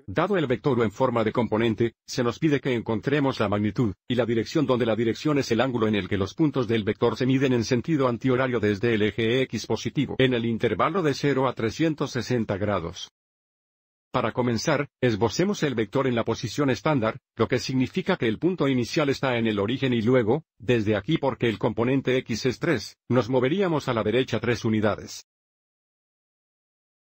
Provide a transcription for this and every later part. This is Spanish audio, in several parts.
Dado el vector U en forma de componente, se nos pide que encontremos la magnitud, y la dirección donde la dirección es el ángulo en el que los puntos del vector se miden en sentido antihorario desde el eje X positivo, en el intervalo de 0 a 360 grados. Para comenzar, esbocemos el vector en la posición estándar, lo que significa que el punto inicial está en el origen y luego, desde aquí porque el componente X es 3, nos moveríamos a la derecha 3 unidades.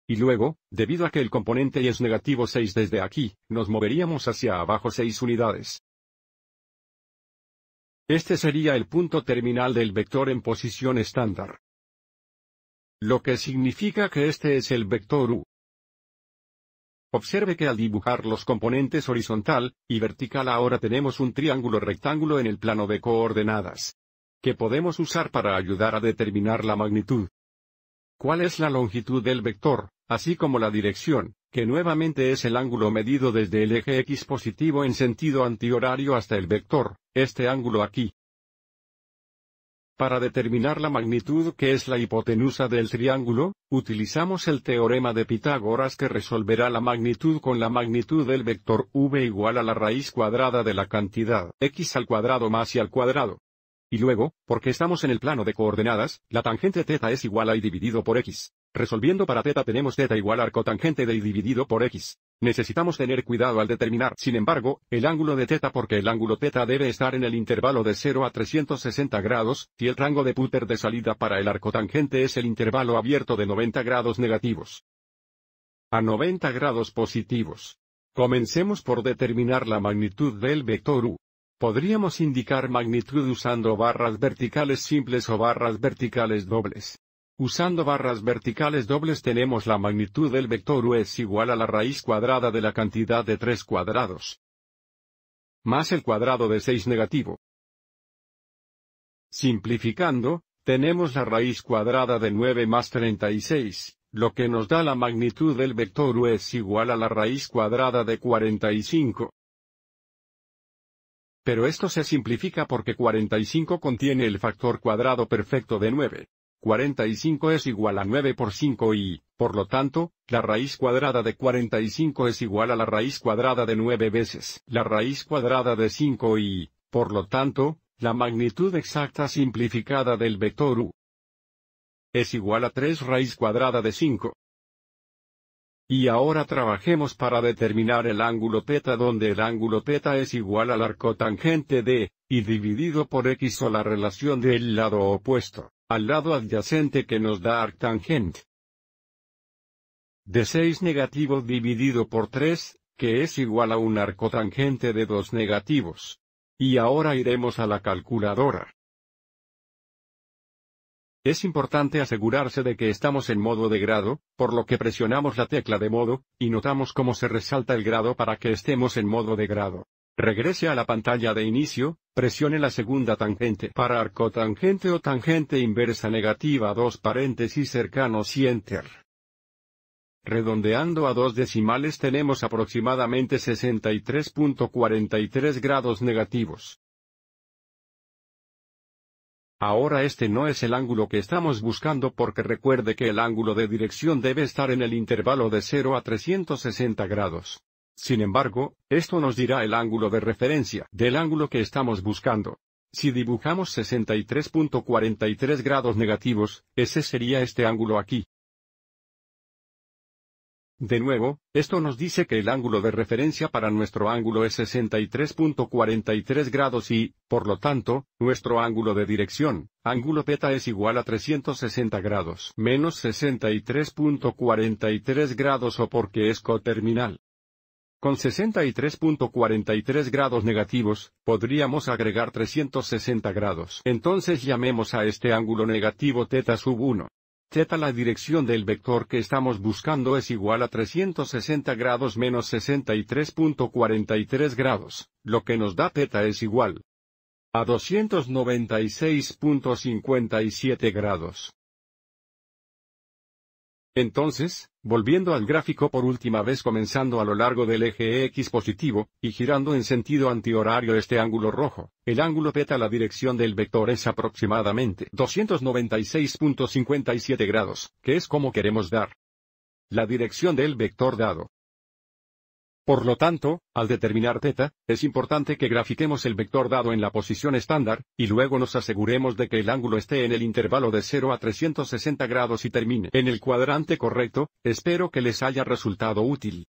Y luego, debido a que el componente Y es negativo 6 desde aquí, nos moveríamos hacia abajo 6 unidades. Este sería el punto terminal del vector en posición estándar. Lo que significa que este es el vector U. Observe que al dibujar los componentes horizontal y vertical ahora tenemos un triángulo rectángulo en el plano de coordenadas, que podemos usar para ayudar a determinar la magnitud. ¿Cuál es la longitud del vector, así como la dirección, que nuevamente es el ángulo medido desde el eje X positivo en sentido antihorario hasta el vector, este ángulo aquí? Para determinar la magnitud que es la hipotenusa del triángulo, utilizamos el teorema de Pitágoras que resolverá la magnitud con la magnitud del vector v igual a la raíz cuadrada de la cantidad x al cuadrado más y al cuadrado. Y luego, porque estamos en el plano de coordenadas, la tangente θ es igual a y dividido por x. Resolviendo para θ tenemos θ igual a arcotangente de y dividido por x. Necesitamos tener cuidado al determinar, sin embargo, el ángulo de θ porque el ángulo θ debe estar en el intervalo de 0 a 360 grados, y el rango de Puter de salida para el arcotangente es el intervalo abierto de 90 grados negativos a 90 grados positivos. Comencemos por determinar la magnitud del vector U. Podríamos indicar magnitud usando barras verticales simples o barras verticales dobles. Usando barras verticales dobles tenemos la magnitud del vector U es igual a la raíz cuadrada de la cantidad de 3 cuadrados, más el cuadrado de 6 negativo. Simplificando, tenemos la raíz cuadrada de 9 más 36, lo que nos da la magnitud del vector U es igual a la raíz cuadrada de 45. Pero esto se simplifica porque 45 contiene el factor cuadrado perfecto de 9. 45 es igual a 9 por 5 y, por lo tanto, la raíz cuadrada de 45 es igual a la raíz cuadrada de 9 veces la raíz cuadrada de 5 y, por lo tanto, la magnitud exacta simplificada del vector U es igual a 3 raíz cuadrada de 5. Y ahora trabajemos para determinar el ángulo θ donde el ángulo θ es igual al arcotangente de, y dividido por x o la relación del lado opuesto, al lado adyacente que nos da arctangente de 6 negativo dividido por 3, que es igual a un arcotangente de 2 negativos. Y ahora iremos a la calculadora. Es importante asegurarse de que estamos en modo de grado, por lo que presionamos la tecla de modo, y notamos cómo se resalta el grado para que estemos en modo de grado. Regrese a la pantalla de inicio, presione la segunda tangente para arcotangente o tangente inversa negativa 2 paréntesis cercanos y Enter. Redondeando a 2 decimales tenemos aproximadamente 63.43 grados negativos. Ahora este no es el ángulo que estamos buscando porque recuerde que el ángulo de dirección debe estar en el intervalo de 0 a 360 grados. Sin embargo, esto nos dirá el ángulo de referencia del ángulo que estamos buscando. Si dibujamos 63.43 grados negativos, ese sería este ángulo aquí. De nuevo, esto nos dice que el ángulo de referencia para nuestro ángulo es 63.43 grados y, por lo tanto, nuestro ángulo de dirección, ángulo θ es igual a 360 grados menos 63.43 grados o porque es coterminal. Con 63.43 grados negativos, podríamos agregar 360 grados. Entonces llamemos a este ángulo negativo θ sub 1. θ la dirección del vector que estamos buscando es igual a 360 grados menos 63.43 grados, lo que nos da θ es igual a 296.57 grados. Entonces, volviendo al gráfico por última vez comenzando a lo largo del eje X positivo, y girando en sentido antihorario este ángulo rojo, el ángulo θ la dirección del vector es aproximadamente 296.57 grados, que es como queremos dar la dirección del vector dado. Por lo tanto, al determinar θ, es importante que grafiquemos el vector dado en la posición estándar, y luego nos aseguremos de que el ángulo esté en el intervalo de 0 a 360 grados y termine en el cuadrante correcto. Espero que les haya resultado útil.